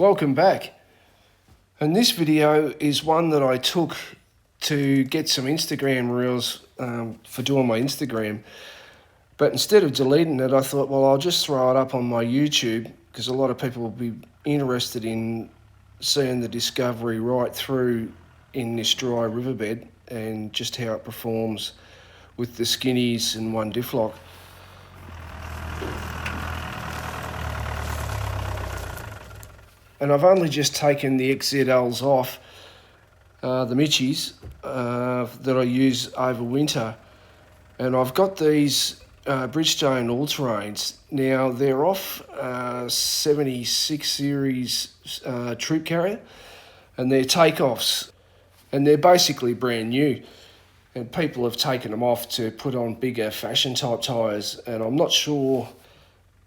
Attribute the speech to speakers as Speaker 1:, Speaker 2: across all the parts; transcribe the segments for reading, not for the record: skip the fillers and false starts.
Speaker 1: Welcome back. And this video is one that I took to get some Instagram reels for doing my Instagram. But instead of deleting it, I thought, well, I'll just throw it up on my YouTube because a lot of people will be interested in seeing the discovery right through in this dry riverbed and just how it performs with the skinnies and one diff lock. And I've only just taken the XZLs off, the Mitchies, that I use over winter. And I've got these Bridgestone all-terrains. Now, they're off 76 series troop carrier, and they're takeoffs. And they're basically brand new. And people have taken them off to put on bigger fashion type tyres. And I'm not sure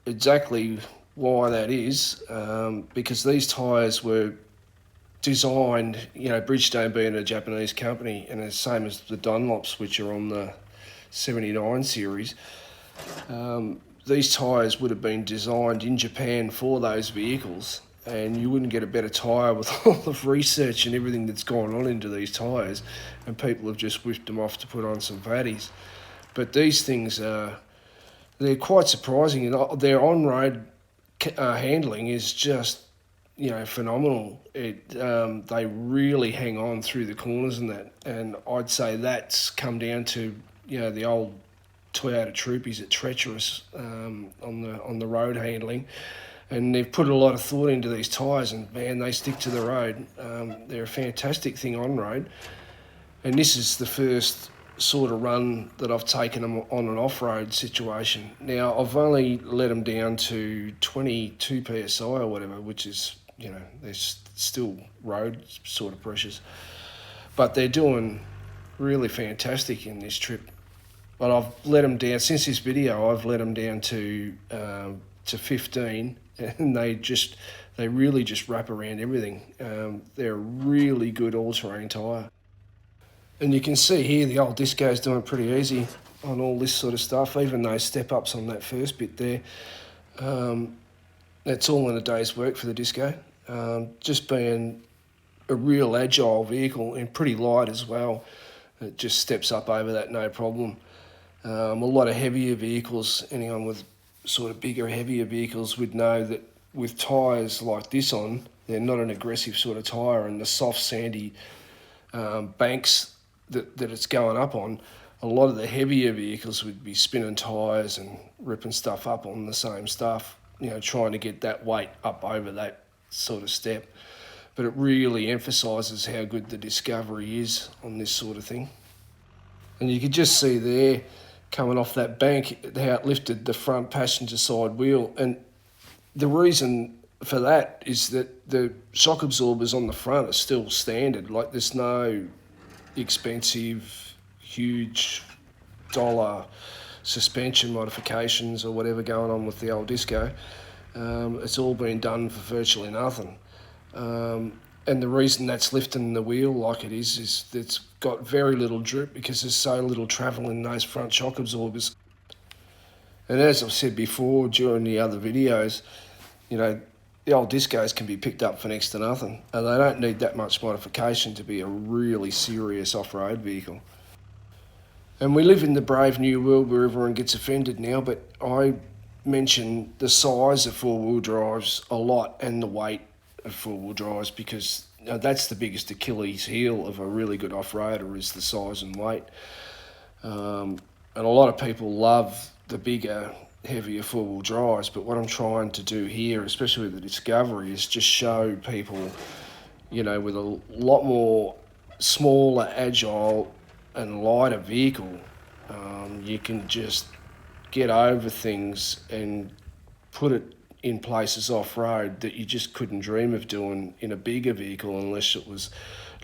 Speaker 1: exactly why that is, because these tyres were designed, Bridgestone being a Japanese company, and the same as the Dunlops, which are on the 79 series. These tyres would have been designed in Japan for those vehicles, and you wouldn't get a better tyre with all the research and everything that's gone on into these tyres, and people have just whipped them off to put on some fatties. But these things they're quite surprising, and their on-road handling is just, phenomenal. They really hang on through the corners and that, and I'd say that's come down to the old Toyota Troopies at treacherous on the road handling, and they've put a lot of thought into these tyres, and man, they stick to the road. They're a fantastic thing on road, and this is the first sort of run that I've taken them on an off-road situation. Now, I've only let them down to 22 PSI or whatever, which is, they're still road sort of pressures. But they're doing really fantastic in this trip. But I've let them down, since this video, I've let them down to 15, and they really just wrap around everything. They're a really good all-terrain tyre. And you can see here the old disco's doing pretty easy on all this sort of stuff, even those step-ups on that first bit there. That's all in a day's work for the disco. Just being a real agile vehicle and pretty light as well. It just steps up over that no problem. A lot of heavier vehicles, anyone with sort of bigger, heavier vehicles would know that with tyres like this on, they're not an aggressive sort of tyre, and the soft, sandy banks that it's going up on, a lot of the heavier vehicles would be spinning tyres and ripping stuff up on the same stuff, trying to get that weight up over that sort of step. But it really emphasises how good the discovery is on this sort of thing. And you could just see there, coming off that bank, how it lifted the front passenger side wheel. And the reason for that is that the shock absorbers on the front are still standard. Like, there's no expensive, huge dollar suspension modifications or whatever going on with the old disco. It's all been done for virtually nothing. And the reason that's lifting the wheel like it is it's got very little drip because there's so little travel in those front shock absorbers. And as I've said before during the other videos, the old discos can be picked up for next to nothing, and they don't need that much modification to be a really serious off-road vehicle. And we live in the brave new world where everyone gets offended now, but I mention the size of four-wheel drives a lot and the weight of four-wheel drives, because that's the biggest Achilles heel of a really good off-roader, is the size and weight. And a lot of people love the bigger, heavier four-wheel drives, but what I'm trying to do here, especially with the Discovery, is just show people, with a lot more smaller, agile and lighter vehicle, you can just get over things and put it in places off-road that you just couldn't dream of doing in a bigger vehicle unless it was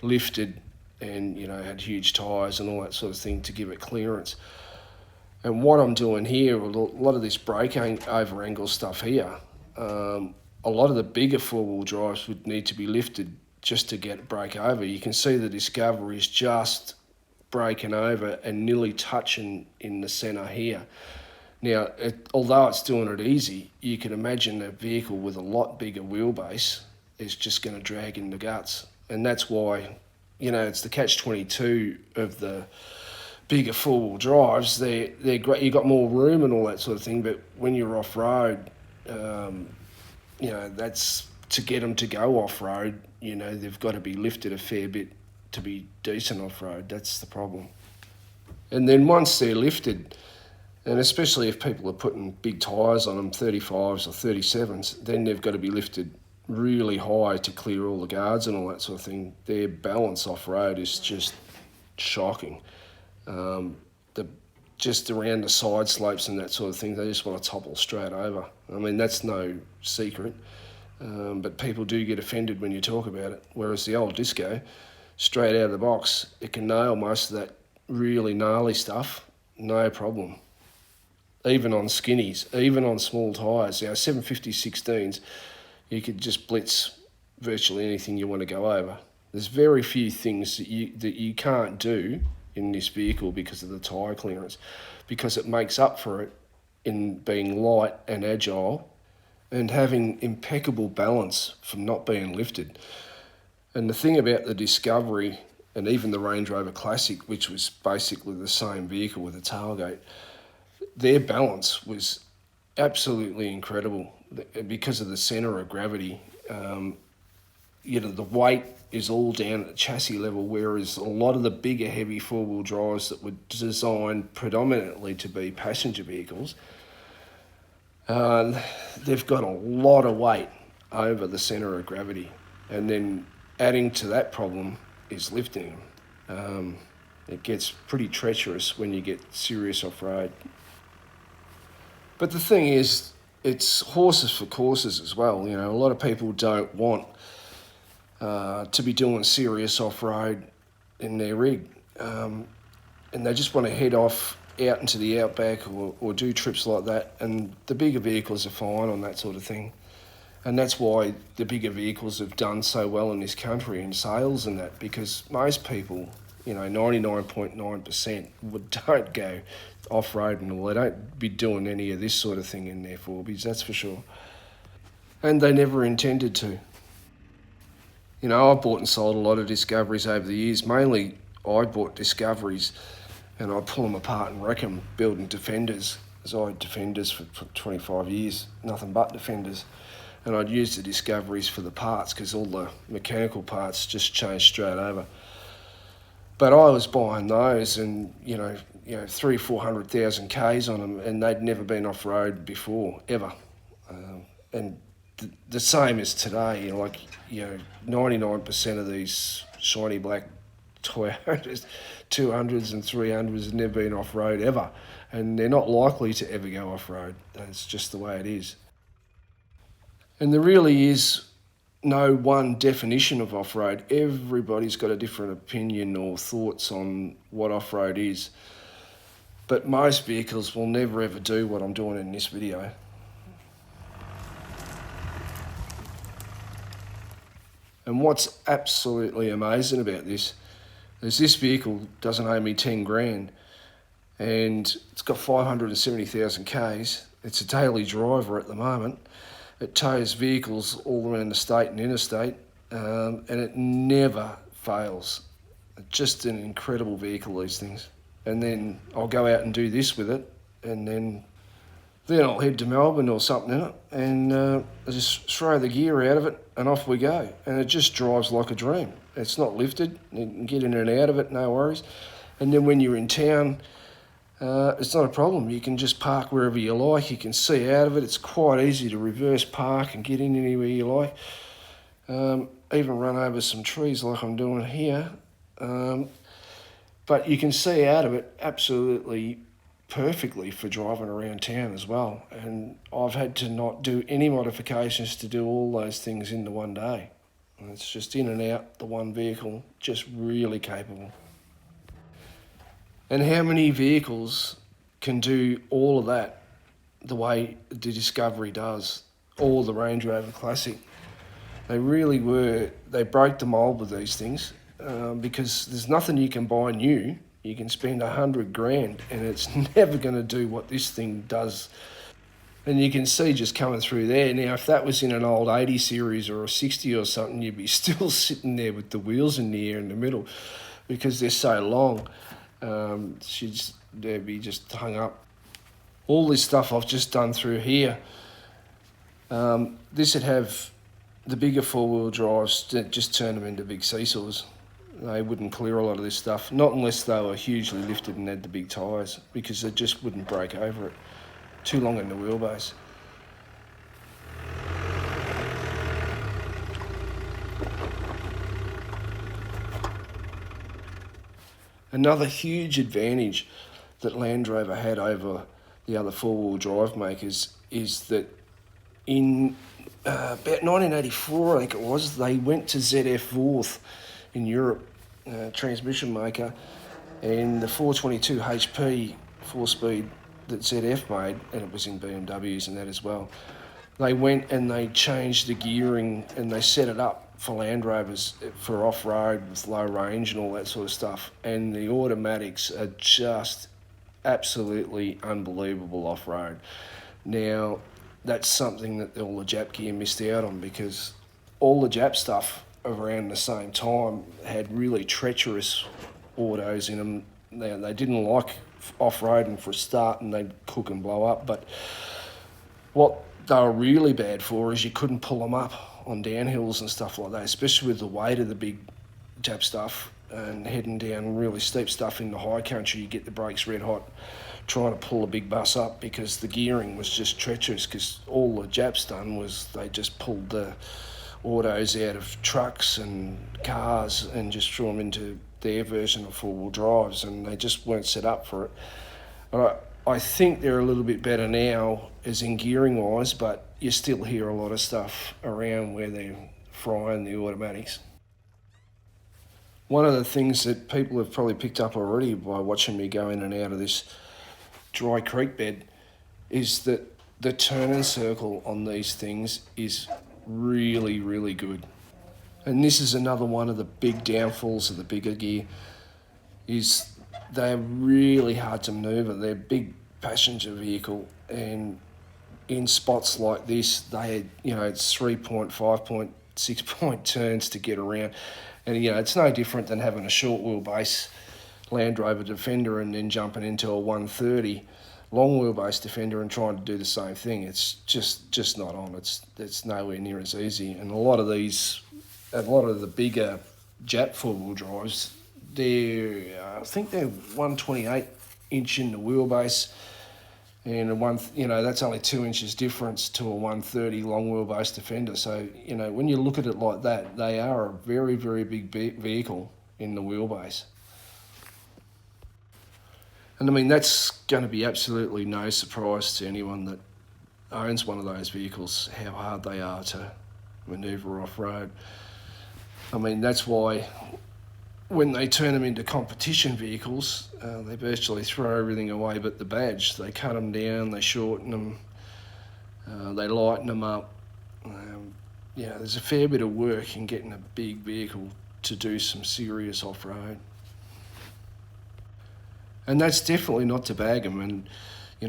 Speaker 1: lifted and, had huge tyres and all that sort of thing to give it clearance. And what I'm doing here, a lot of this breakover angle stuff here, a lot of the bigger four-wheel drives would need to be lifted just to get break over. You can see the Discovery is just breaking over and nearly touching in the centre here. Now, although it's doing it easy, you can imagine a vehicle with a lot bigger wheelbase is just going to drag in the guts. And that's why, it's the catch-22 of the bigger four-wheel drives. They're great. You got more room and all that sort of thing. But when you're off-road, that's to get them to go off-road. They've got to be lifted a fair bit to be decent off-road. That's the problem. And then once they're lifted, and especially if people are putting big tyres on them, 35s or 37s, then they've got to be lifted really high to clear all the guards and all that sort of thing. Their balance off-road is just shocking. Just around the side slopes and that sort of thing, they just want to topple straight over. I mean, that's no secret, but people do get offended when you talk about it. Whereas the old disco, straight out of the box, it can nail most of that really gnarly stuff, no problem. Even on skinnies, even on small tyres, 750 16s, you could just blitz virtually anything you want to go over. There's very few things that you can't do in this vehicle because of the tyre clearance, because it makes up for it in being light and agile and having impeccable balance from not being lifted. And the thing about the Discovery and even the Range Rover Classic, which was basically the same vehicle with a tailgate, their balance was absolutely incredible because of the centre of gravity. The weight is all down at the chassis level, whereas a lot of the bigger heavy four-wheel drives that were designed predominantly to be passenger vehicles, they've got a lot of weight over the centre of gravity. And then adding to that problem is lifting them. It gets pretty treacherous when you get serious off-road. But the thing is, it's horses for courses as well. A lot of people don't want to be doing serious off-road in their rig. And they just want to head off out into the outback or do trips like that. And the bigger vehicles are fine on that sort of thing. And that's why the bigger vehicles have done so well in this country in sales and that, because most people, 99.9% don't go off-road and all. They don't be doing any of this sort of thing in their 4Bs, that's for sure. And they never intended to. I've bought and sold a lot of Discoveries over the years. Mainly, I bought Discoveries and I pull them apart and wreck them, building Defenders. Because I had Defenders for 25 years, nothing but Defenders. And I'd use the Discoveries for the parts because all the mechanical parts just changed straight over. But I was buying those and, 300,000-400,000 Ks on them, and they'd never been off-road before, ever. And the same as today, 99% of these shiny black Toyotas, 200s and 300s have never been off-road ever. And they're not likely to ever go off-road. That's just the way it is. And there really is no one definition of off-road. Everybody's got a different opinion or thoughts on what off-road is. But most vehicles will never ever do what I'm doing in this video. And what's absolutely amazing about this is this vehicle doesn't owe me 10 grand and it's got 570,000 Ks. It's a daily driver at the moment. It tows vehicles all around the state and interstate, and it never fails. Just an incredible vehicle, these things. And then I'll go out and do this with it, and then I'll head to Melbourne or something in it, and I just throw the gear out of it, and off we go. And it just drives like a dream. It's not lifted. You can get in and out of it, no worries. And then when you're in town, it's not a problem. You can just park wherever you like. You can see out of it. It's quite easy to reverse park and get in anywhere you like. Even run over some trees like I'm doing here. But you can see out of it absolutely perfectly for driving around town as well. And I've had to not do any modifications to do all those things in the one day. And it's just in and out the one vehicle, just really capable. And how many vehicles can do all of that the way the Discovery does, or the Range Rover Classic? They broke the mould with these things because there's nothing you can buy new. You can spend 100 grand and it's never going to do what this thing does. And you can see just coming through there. Now, if that was in an old 80 series or a 60 or something, you'd be still sitting there with the wheels in the air in the middle because they're so long. They'd be just hung up. All this stuff I've just done through here, this would have the bigger four-wheel drives that just turn them into big seesaws. They wouldn't clear a lot of this stuff, not unless they were hugely lifted and had the big tyres, because they just wouldn't break over it. Too long in the wheelbase. Another huge advantage that Land Rover had over the other four-wheel drive makers is that in about 1984, I think it was, they went to ZF Vorth in Europe, transmission maker, and the 422 HP 4-speed that ZF made, and it was in BMWs and that as well, they went and they changed the gearing and they set it up for Land Rovers for off-road with low range and all that sort of stuff. And the automatics are just absolutely unbelievable off-road. Now, that's something that all the Jap gear missed out on, because all the Jap stuff around the same time had really treacherous autos in them. They didn't like off-roading for a start, and they'd cook and blow up. But what they were really bad for is you couldn't pull them up on downhills and stuff like that, especially with the weight of the big Jap stuff and heading down really steep stuff in the high country. You get the brakes red hot trying to pull a big bus up, because the gearing was just treacherous, because all the Japs done was they just pulled the autos out of trucks and cars and just threw them into their version of four-wheel drives, and they just weren't set up for it. I think they're a little bit better now as in gearing wise, but you still hear a lot of stuff around where they're frying the automatics. One of the things that people have probably picked up already by watching me go in and out of this dry creek bed is that the turn and circle on these things is really, really good. And this is another one of the big downfalls of the bigger gear, is they're really hard to manoeuvre. They're a big passenger vehicle, and in spots like this, it's 3-point, 5-point, 6-point turns to get around. And, it's no different than having a short wheelbase Land Rover Defender and then jumping into a 130 long wheelbase Defender and trying to do the same thing. It's just not on. It's nowhere near as easy. And a lot of the bigger Jap four-wheel drives, I think they're 128 inch in the wheelbase, and that's only 2 inches difference to a 130 long wheelbase Defender. So, when you look at it like that, they are a very, very big vehicle in the wheelbase. And I mean, that's going to be absolutely no surprise to anyone that owns one of those vehicles, how hard they are to manoeuvre off-road. I mean, that's why when they turn them into competition vehicles, they virtually throw everything away but the badge. They cut them down, they shorten them, they lighten them up. There's a fair bit of work in getting a big vehicle to do some serious off-road. And that's definitely not to bag them. And,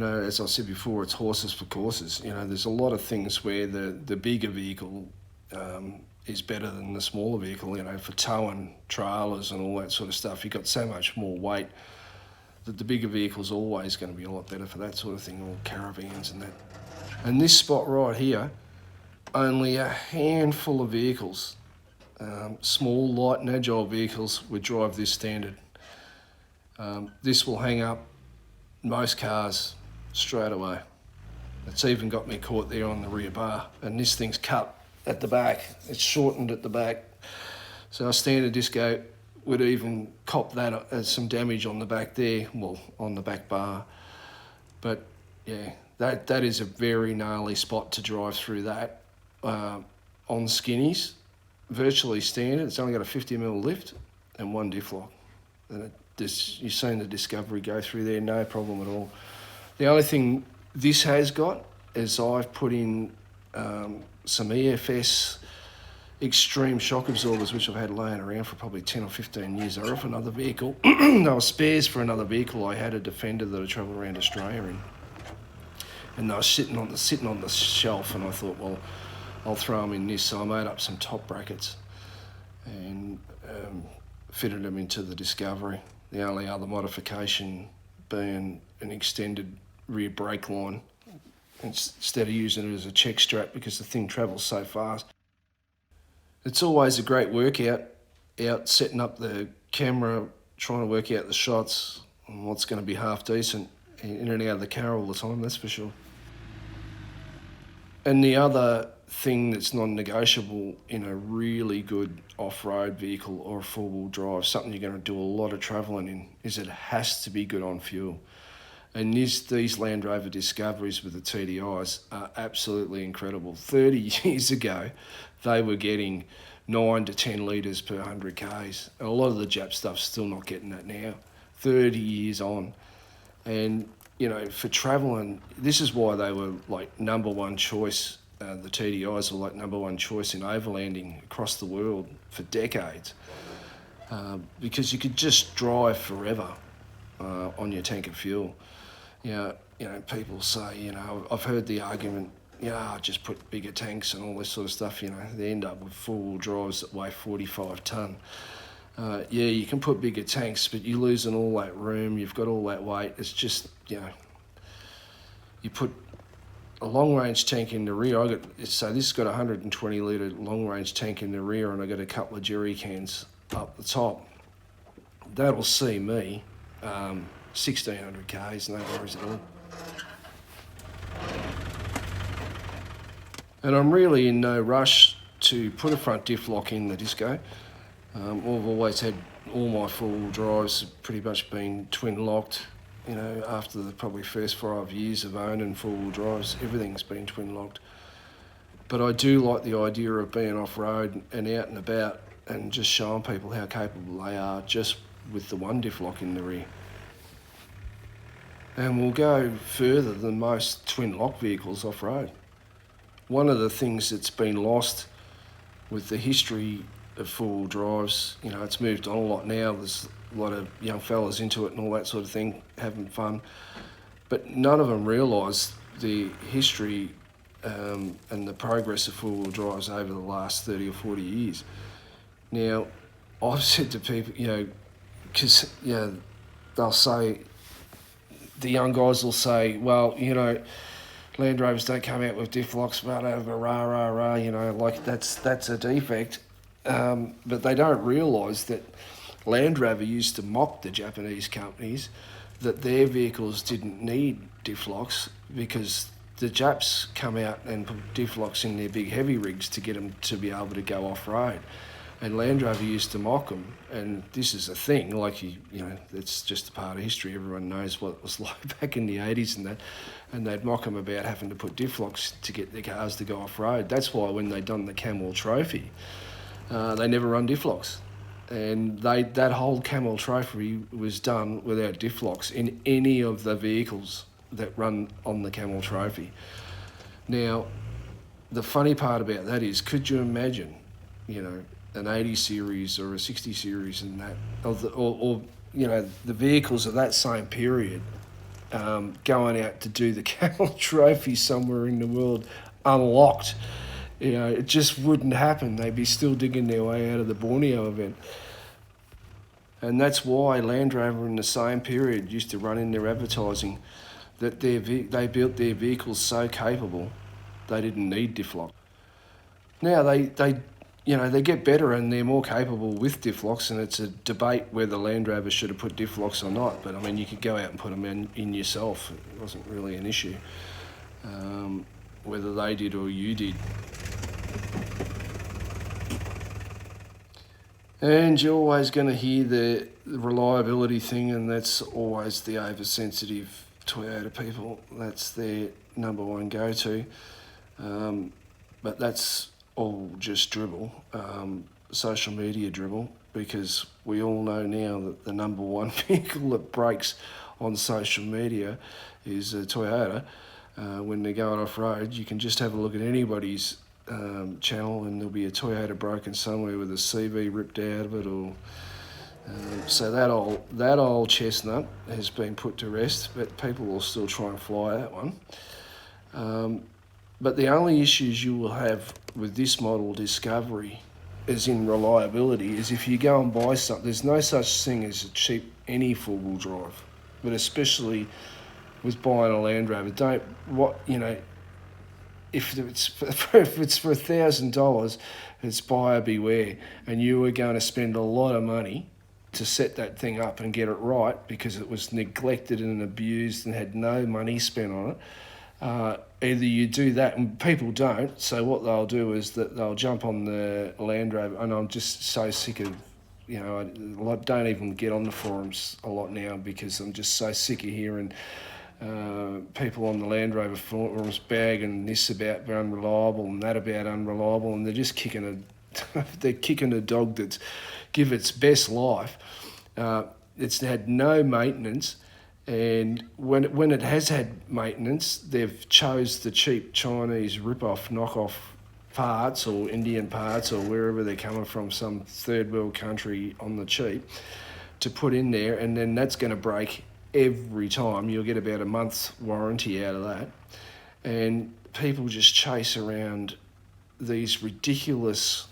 Speaker 1: as I said before, it's horses for courses. There's a lot of things where the bigger vehicle is better than the smaller vehicle, for towing trailers and all that sort of stuff. You've got so much more weight that the bigger vehicle's always going to be a lot better for that sort of thing, or caravans and that. And this spot right here, only a handful of vehicles, small, light and agile vehicles, would drive this standard. This will hang up most cars straight away. It's even got me caught there on the rear bar, and this thing's cut at the back. It's shortened at the back. So a standard disco would even cop that as some damage on the back there, on the back bar. But yeah, that is a very gnarly spot to drive through that. On skinnies, virtually standard. It's only got a 50mm lift and one diff lock. And you've seen the Discovery go through there, no problem at all. The only thing this has got is I've put in some EFS extreme shock absorbers, which I've had laying around for probably 10 or 15 years. They're off another vehicle. They were spares for another vehicle. I had a Defender that I travelled around Australia in. and they were sitting on the shelf, and I thought, well, I'll throw them in this. So I made up some top brackets and fitted them into the Discovery. The only other modification being an extended rear brake line instead of using it as a check strap, because the thing travels so fast. It's always a great workout out setting up the camera, trying to work out the shots and what's going to be half decent, in and out of the car all the time, that's for sure. And the other thing that's non-negotiable in a really good off-road vehicle or a four-wheel drive, something you're going to do a lot of travelling in, is it has to be good on fuel. And these Land Rover Discoveries with the TDIs are absolutely incredible. 30 years ago, they were getting 9 to 10 litres per 100 Ks. And a lot of the Jap stuff's still not getting that now, 30 years on. And, you know, for travelling, this is why they were like number one choice. The TDIs were like number one choice in overlanding across the world for decades. Because you could just drive forever on your tank of fuel. You know, people say, you know, I've heard the argument, just put bigger tanks and all this sort of stuff, you know, they end up with four-wheel drives that weigh 45 tonne. Yeah, you can put bigger tanks, but you're losing all that room, you've got all that weight. It's just, you know, you put a long-range tank in the rear. So this has got a 120 litre long-range tank in the rear, and I got a couple of jerry cans up the top. That'll see me 1,600 Ks, no worries at all. And I'm really in no rush to put a front diff lock in the Disco. I've always had all my four-wheel drives pretty much been twin locked. You know, after the probably first 5 years of owning four-wheel drives, everything's been twin locked. But I do like the idea of being off-road and out and about and just showing people how capable they are just with the one diff lock in the rear. And we'll go further than most twin lock vehicles off-road. One of the things that's been lost with the history of four-wheel drives, you know, it's moved on a lot now. There's a lot of young fellas into it and all that sort of thing, having fun. But none of them realise the history and the progress of four-wheel drives over the last 30 or 40 years. Now, I've said to people, you know, because, you know, they'll say, the young guys will say, well, you know, Land Rovers don't come out with diff locks, whatever, rah, you know, like that's a defect. But they don't realise that Land Rover used to mock the Japanese companies that their vehicles didn't need diff locks, because the Japs come out and put diff locks in their big heavy rigs to get them to be able to go off-road. And Land Rover used to mock them, and this is a thing, like, you know, it's just a part of history. Everyone knows what it was like back in the 80s and that, and they'd mock them about having to put diff locks to get their cars to go off-road. That's why when they'd done the Camel Trophy, they never run diff locks. And that whole Camel Trophy was done without diff locks in any of the vehicles that run on the Camel Trophy. Now, the funny part about that is, could you imagine, you know, an 80 series or a 60 series and that, or you know, the vehicles of that same period going out to do the Camel Trophy somewhere in the world unlocked? You know, it just wouldn't happen. They'd be still digging their way out of the Borneo event. And that's why Land Rover in the same period used to run in their advertising that they built their vehicles so capable they didn't need diff lock. Now they get better and they're more capable with diff locks, and it's a debate whether Land Rover should have put diff locks or not. But I mean, you could go out and put them in yourself. It wasn't really an issue. Whether they did or you did. And you're always going to hear the reliability thing, and that's always the oversensitive Toyota people. That's their number one go-to. But that's all just dribble, social media dribble, because we all know now that the number one vehicle that breaks on social media is a Toyota. When they're going off-road, you can just have a look at anybody's channel and there'll be a Toyota broken somewhere with a CV ripped out of it, or so that old chestnut has been put to rest, but people will still try and fly that one. But the only issues you will have with this model Discovery is in reliability, is if you go and buy something, there's no such thing as a cheap any four-wheel drive, but especially with buying a Land Rover, if it's for $1,000, it's buyer beware, and you are going to spend a lot of money to set that thing up and get it right because it was neglected and abused and had no money spent on it. Either you do that, and people don't, so what they'll do is that they'll jump on the Land Rover, and I'm just so sick of, I don't even get on the forums a lot now because I'm just so sick of hearing people on the Land Rover forums bagging this about unreliable and that about unreliable, and they're just kicking a dog that's give its best life. It's had no maintenance. And when it has had maintenance, they've chose the cheap Chinese rip-off, knock-off parts or Indian parts or wherever they're coming from, some third world country on the cheap, to put in there, and then that's going to break every time. You'll get about a month's warranty out of that. And people just chase around these ridiculous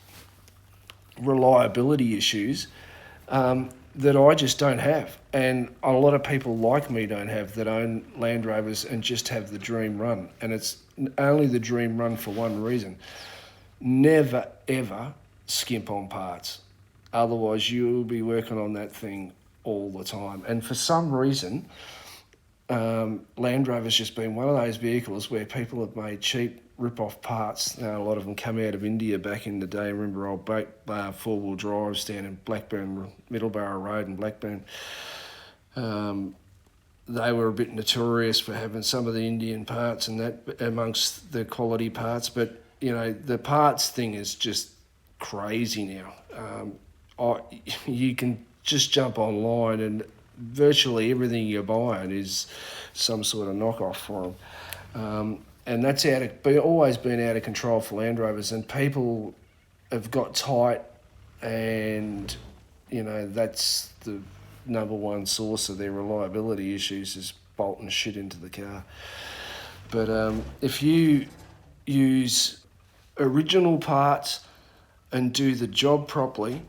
Speaker 1: reliability issues that I just don't have, and a lot of people like me don't have, that own Land Rovers and just have the dream run. And it's only the dream run for one reason: never ever skimp on parts, otherwise you'll be working on that thing all the time. And for some reason, Land Rover's just been one of those vehicles where people have made cheap rip-off parts. A lot of them come out of India back in the day. I remember old four-wheel drives down in Blackburn, Middleborough Road in Blackburn. They were a bit notorious for having some of the Indian parts and that amongst the quality parts. But, the parts thing is just crazy now. You can just jump online and virtually everything you're buying is some sort of knockoff for them. And that's always been out of control for Land Rovers, and people have got tight, and that's the number one source of their reliability issues, is bolting shit into the car. But if you use original parts and do the job properly,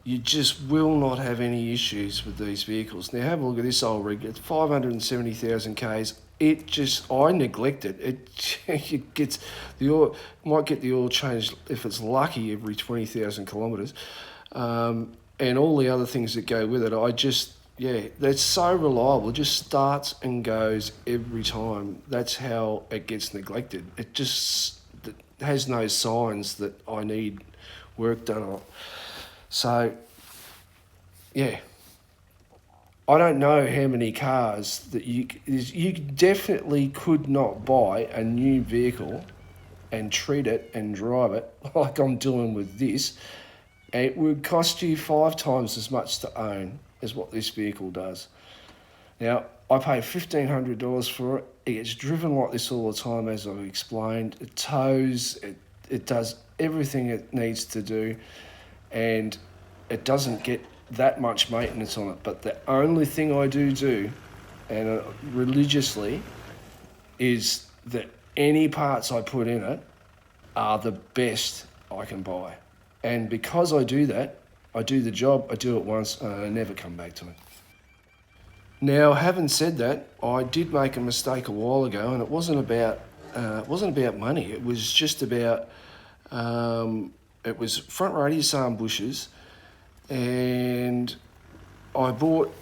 Speaker 1: you just will not have any issues with these vehicles. Now have a look at this old rig. It's 570,000 Ks. I neglect it. It gets the oil, might get the oil changed if it's lucky every 20,000 kilometres, and all the other things that go with it. That's so reliable. It just starts and goes every time. That's how it gets neglected. It has no signs that I need work done on it. So, I don't know how many cars that you definitely could not buy a new vehicle and treat it and drive it like I'm doing with this. It would cost you 5 times as much to own as what this vehicle does. Now, I pay $1,500 for it. It gets driven like this all the time, as I've explained. It tows, it does everything it needs to do, and it doesn't get that much maintenance on it. But the only thing I do, and religiously, is that any parts I put in it are the best I can buy. And because I do that, I do the job, I do it once, and I never come back to it. Now, having said that, I did make a mistake a while ago, and it wasn't about money. It was just about it was front radius arm bushes, and I bought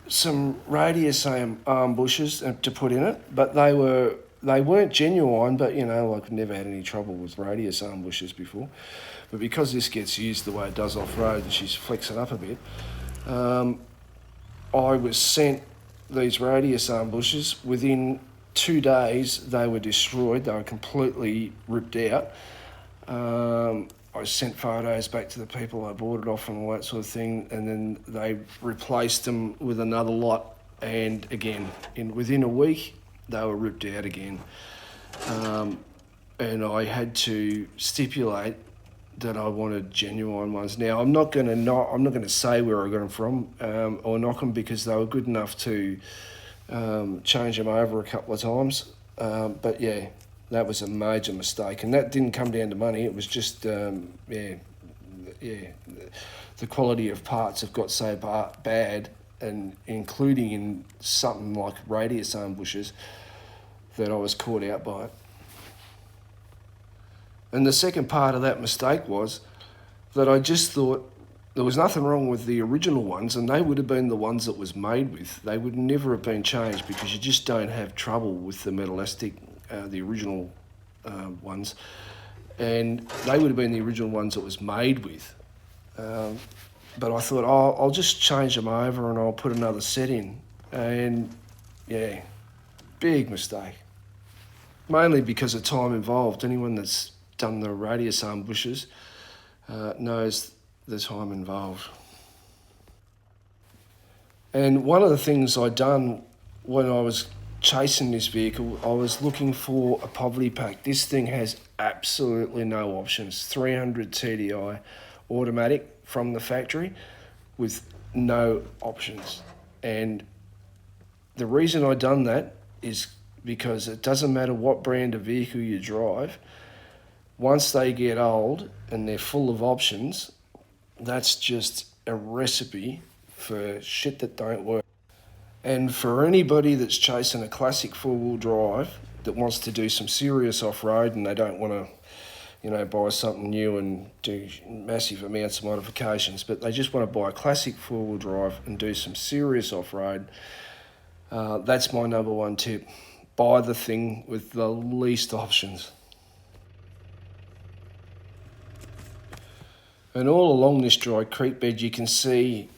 Speaker 1: some radius arm bushes to put in it, but they weren't genuine. But I've never had any trouble with radius arm bushes before. But because this gets used the way it does off road, and she's flexing up a bit, I was sent these radius arm bushes. Within 2 days, they were destroyed. They were completely ripped out. I sent photos back to the people I bought it off and all that sort of thing, and then they replaced them with another lot, and again, within a week, they were ripped out again. And I had to stipulate that I wanted genuine ones. Now, I'm not going to say where I got them from or knock them, because they were good enough to change them over a couple of times. But yeah, that was a major mistake, and that didn't come down to money. It was just the quality of parts have got so bad, and including in something like radius arm bushes, that I was caught out by it. And the second part of that mistake was that I just thought there was nothing wrong with the original ones, and they would have been the ones that was made with. They would never have been changed, because you just don't have trouble with the metallistic, the original ones, and they would have been the original ones that was made with. But I thought, I'll just change them over and I'll put another set in. And yeah, big mistake. Mainly because of time involved. Anyone that's done the radius arm bushes knows the time involved. And one of the things I'd done when I was chasing this vehicle, I was looking for a poverty pack. This thing has absolutely no options. 300 TDI automatic from the factory with no options. And the reason I done that is because it doesn't matter what brand of vehicle you drive, once they get old and they're full of options, that's just a recipe for shit that don't work. And for anybody that's chasing a classic four-wheel drive that wants to do some serious off-road, and they don't want to, buy something new and do massive amounts of modifications, but they just want to buy a classic four-wheel drive and do some serious off-road, that's my number one tip. Buy the thing with the least options. And all along this dry creek bed, you can see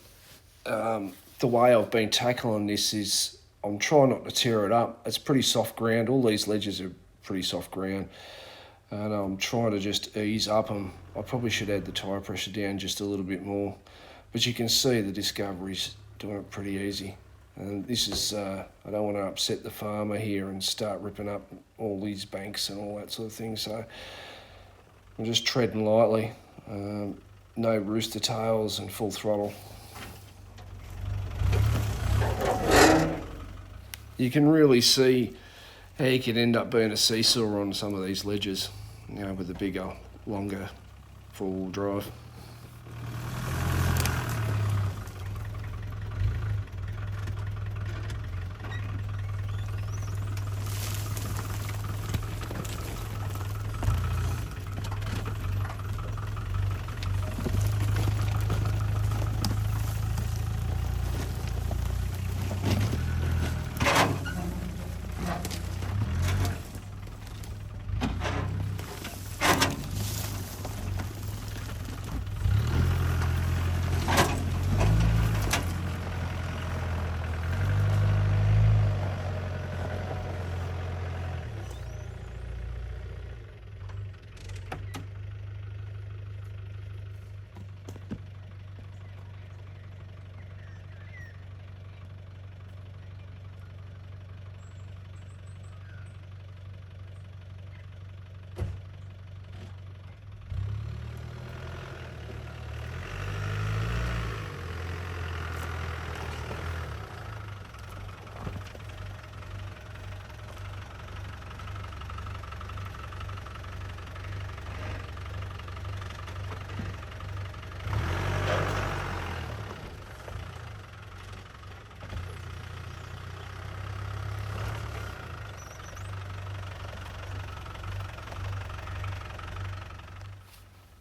Speaker 1: the way I've been tackling this is I'm trying not to tear it up. It's pretty soft ground. All these ledges are pretty soft ground. And I'm trying to just ease up them. I probably should add the tyre pressure down just a little bit more. But you can see the Discovery's doing it pretty easy. And this is, I don't want to upset the farmer here and start ripping up all these banks and all that sort of thing. So I'm just treading lightly. No rooster tails and full throttle. You can really see how you could end up being a seesaw on some of these ledges, with a bigger, longer four-wheel drive.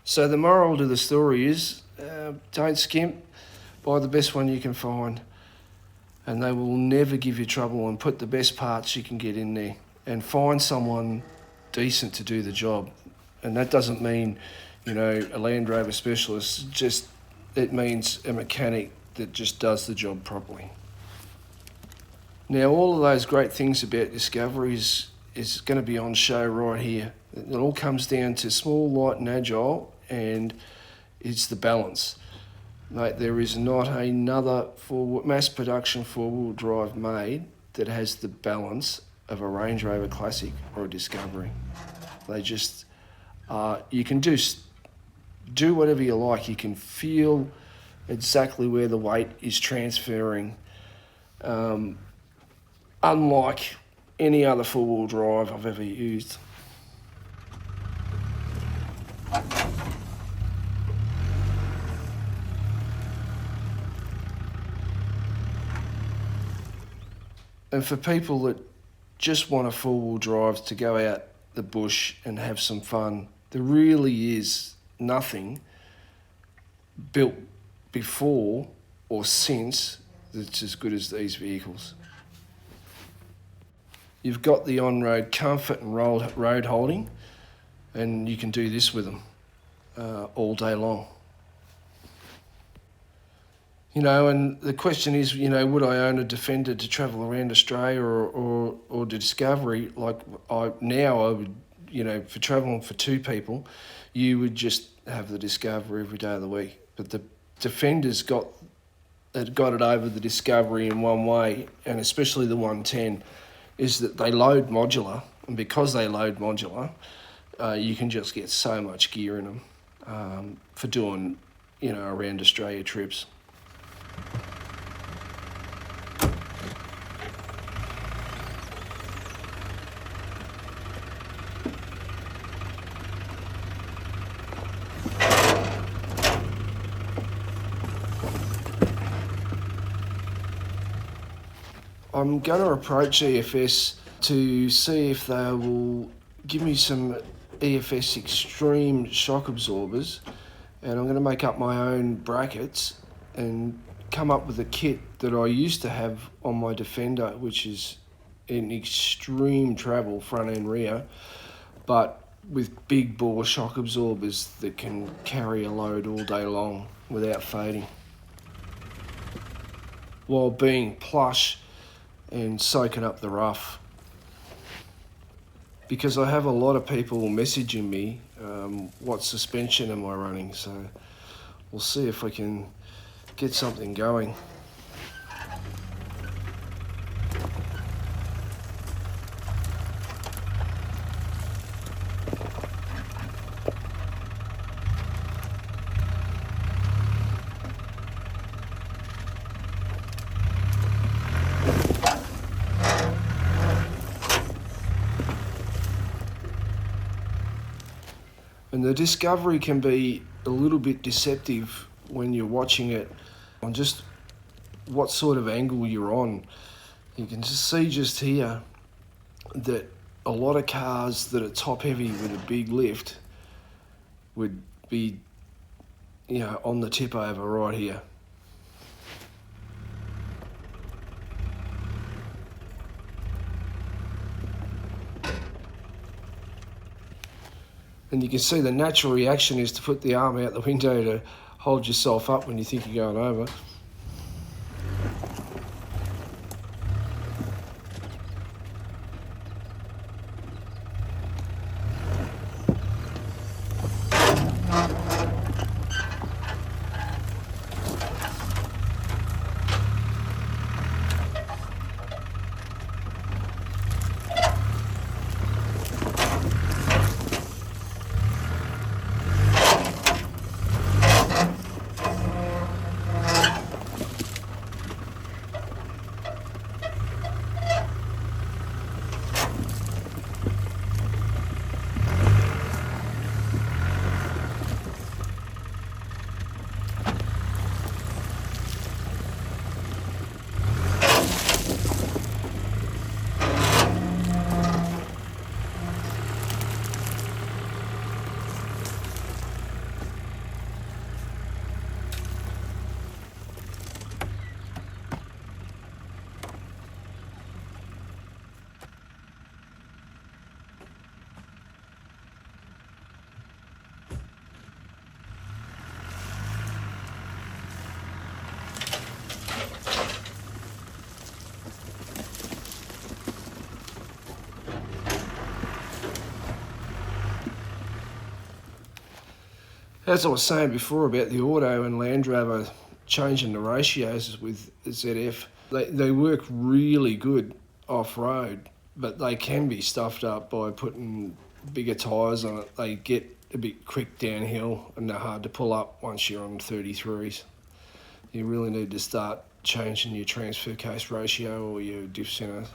Speaker 1: So the moral to the story is, don't skimp, buy the best one you can find, and they will never give you trouble, and put the best parts you can get in there, and find someone decent to do the job. And that doesn't mean, a Land Rover specialist, just it means a mechanic that just does the job properly. Now, all of those great things about Discovery is going to be on show right here. It all comes down to small, light and agile, and it's the balance. Mate, there is not another mass production four-wheel drive made that has the balance of a Range Rover Classic or a Discovery. They just, you can do whatever you like. You can feel exactly where the weight is transferring. Unlike any other four-wheel drive I've ever used. And for people that just want a four-wheel drive to go out the bush and have some fun, there really is nothing built before or since that's as good as these vehicles. You've got the on-road comfort and road holding, and you can do this with them all day long. You know, and the question is, you know, would I own a Defender to travel around Australia or the Discovery? Like I would, you know, for travelling for two people, you would just have the Discovery every day of the week. But the Defender's got it over the Discovery in one way, and especially the 110, is that they load modular, and because they load modular, you can just get so much gear in them for doing, you know, around Australia trips. I'm going to approach EFS to see if they will give me some EFS Extreme shock absorbers, and I'm going to make up my own brackets and come up with a kit that I used to have on my Defender, which is in extreme travel, front and rear, but with big bore shock absorbers that can carry a load all day long without fading, while being plush and soaking up the rough. Because I have a lot of people messaging me, what suspension am I running? So we'll see if we can get something going. And the Discovery can be a little bit deceptive when you're watching it on just what sort of angle you're on. You can just see just here that a lot of cars that are top heavy with a big lift would be, you know, on the tip over right here. And you can see the natural reaction is to put the arm out the window to hold yourself up when you think you're going over. As I was saying before about the Auto and Land Rover changing the ratios with ZF, they work really good off-road, but they can be stuffed up by putting bigger tyres on it. They get a bit quick downhill and they're hard to pull up once you're on 33s. You really need to start changing your transfer case ratio or your diff centre.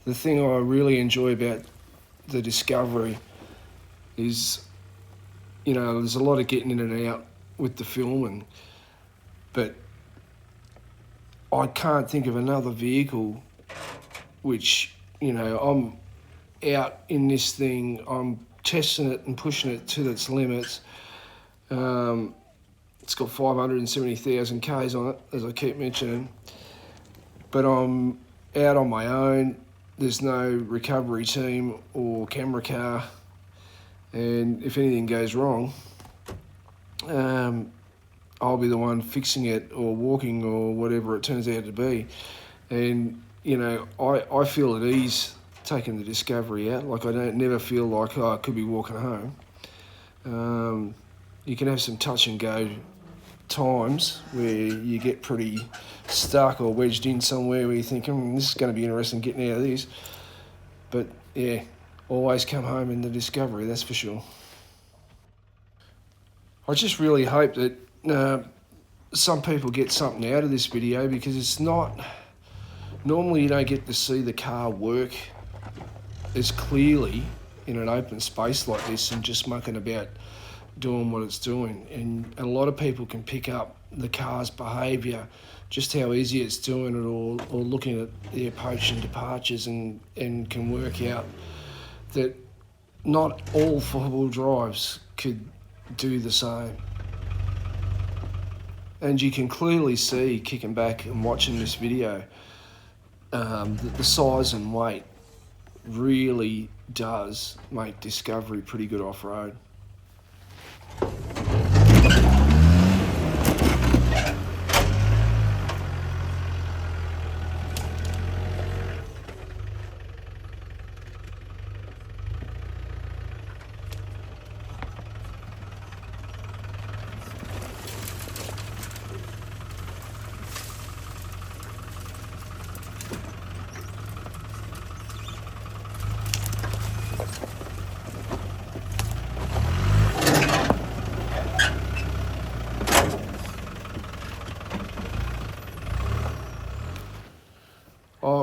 Speaker 1: The thing I really enjoy about the Discovery is, you know, there's a lot of getting in and out with the filming, but I can't think of another vehicle which, you know, I'm out in this thing, I'm testing it and pushing it to its limits. It's got 570,000 Ks on it, as I keep mentioning, but I'm out on my own. There's no recovery team or camera car, and if anything goes wrong, I'll be the one fixing it or walking or whatever it turns out to be. And, you know, I feel at ease taking the Discovery out. Like, I never feel like, I could be walking home. You can have some touch and go times where you get pretty stuck or wedged in somewhere where you think, this is going to be interesting getting out of this. But yeah, always come home in the Discovery, that's for sure. I just really hope that some people get something out of this video, because it's not, normally you don't get to see the car work as clearly in an open space like this and just mucking about doing what it's doing. And a lot of people can pick up the car's behaviour, just how easy it's doing it, or looking at the approach and departures, and can work out that not all four-wheel drives could do the same. And you can clearly see, kicking back and watching this video, that the size and weight really does make Discovery pretty good off-road.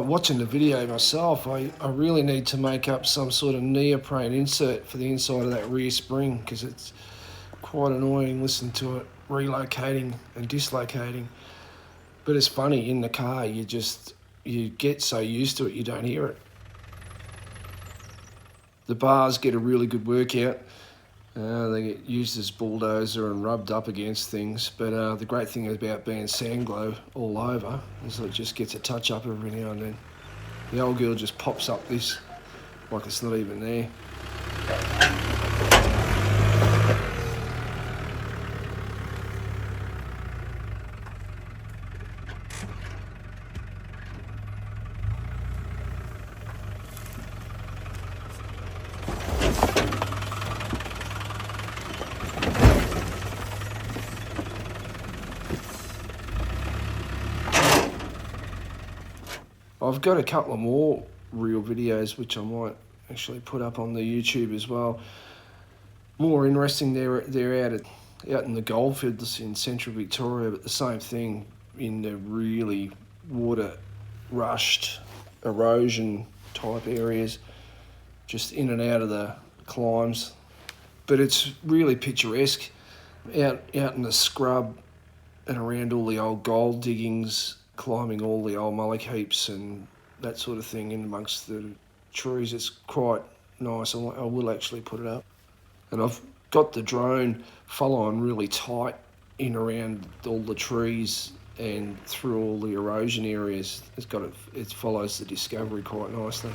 Speaker 1: Watching the video myself, I really need to make up some sort of neoprene insert for the inside of that rear spring, because it's quite annoying listening to it relocating and dislocating. But it's funny, in the car you get so used to it you don't hear it. The bars get a really good workout. They get used as bulldozer and rubbed up against things, but the great thing about being sand glow all over is that it just gets a touch up every now and then. The old girl just pops up this like it's not even there. I've got a couple of more real videos which I might actually put up on the YouTube as well. More interesting, they're out in the goldfields in central Victoria, but the same thing in the really water rushed erosion type areas, just in and out of the climbs. But it's really picturesque, out in the scrub and around all the old gold diggings, climbing all the old mullock heaps and that sort of thing in amongst the trees. It's quite nice. I will actually put it up. And I've got the drone following really tight in around all the trees and through all the erosion areas. It follows the Discovery quite nicely.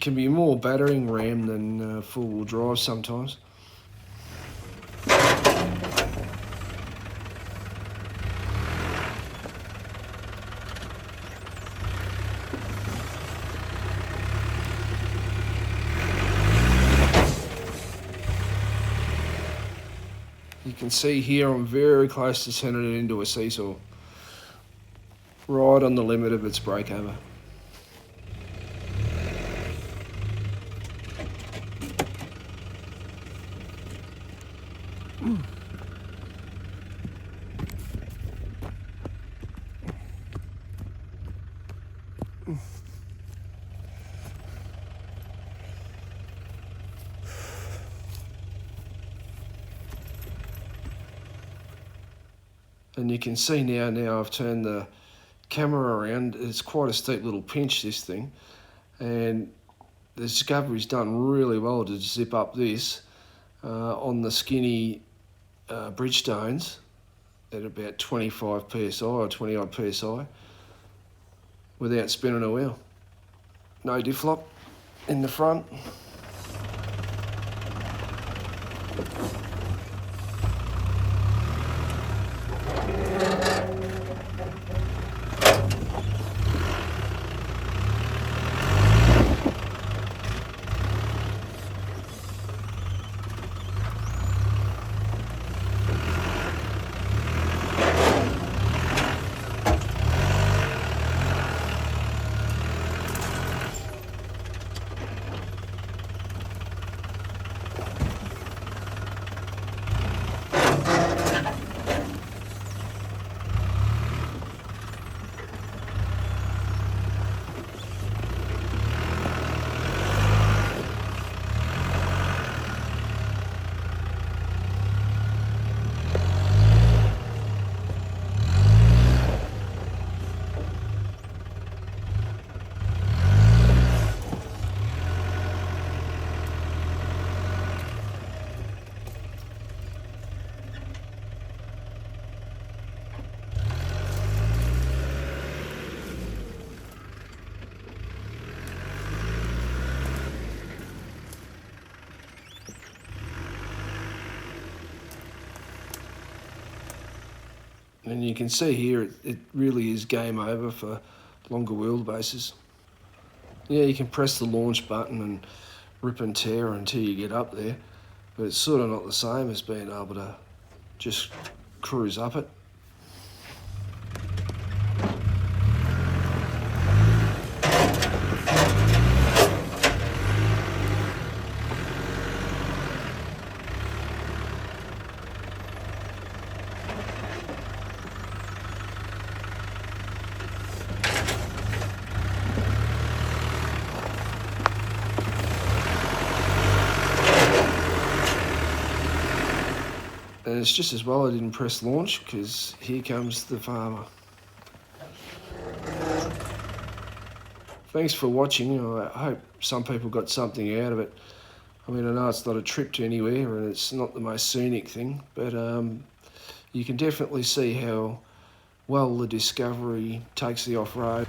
Speaker 1: can be more battering ram than four-wheel drive sometimes. You can see here I'm very close to turning it into a seesaw, right on the limit of its breakover. And you can see now I've turned the camera around. It's quite a steep little pinch, this thing, and the Discovery's done really well to zip up this on the skinny Bridgestones at about 25 psi or 20 odd psi without spinning a wheel. No diff lock in the front. And you can see here it really is game over for longer wheelbases. Yeah, you can press the launch button and rip and tear until you get up there, but it's sort of not the same as being able to just cruise up it. And it's just as well I didn't press launch, because here comes the farmer. Thanks for watching. I hope some people got something out of it. I mean, I know it's not a trip to anywhere and it's not the most scenic thing, but you can definitely see how well the Discovery takes the off-road.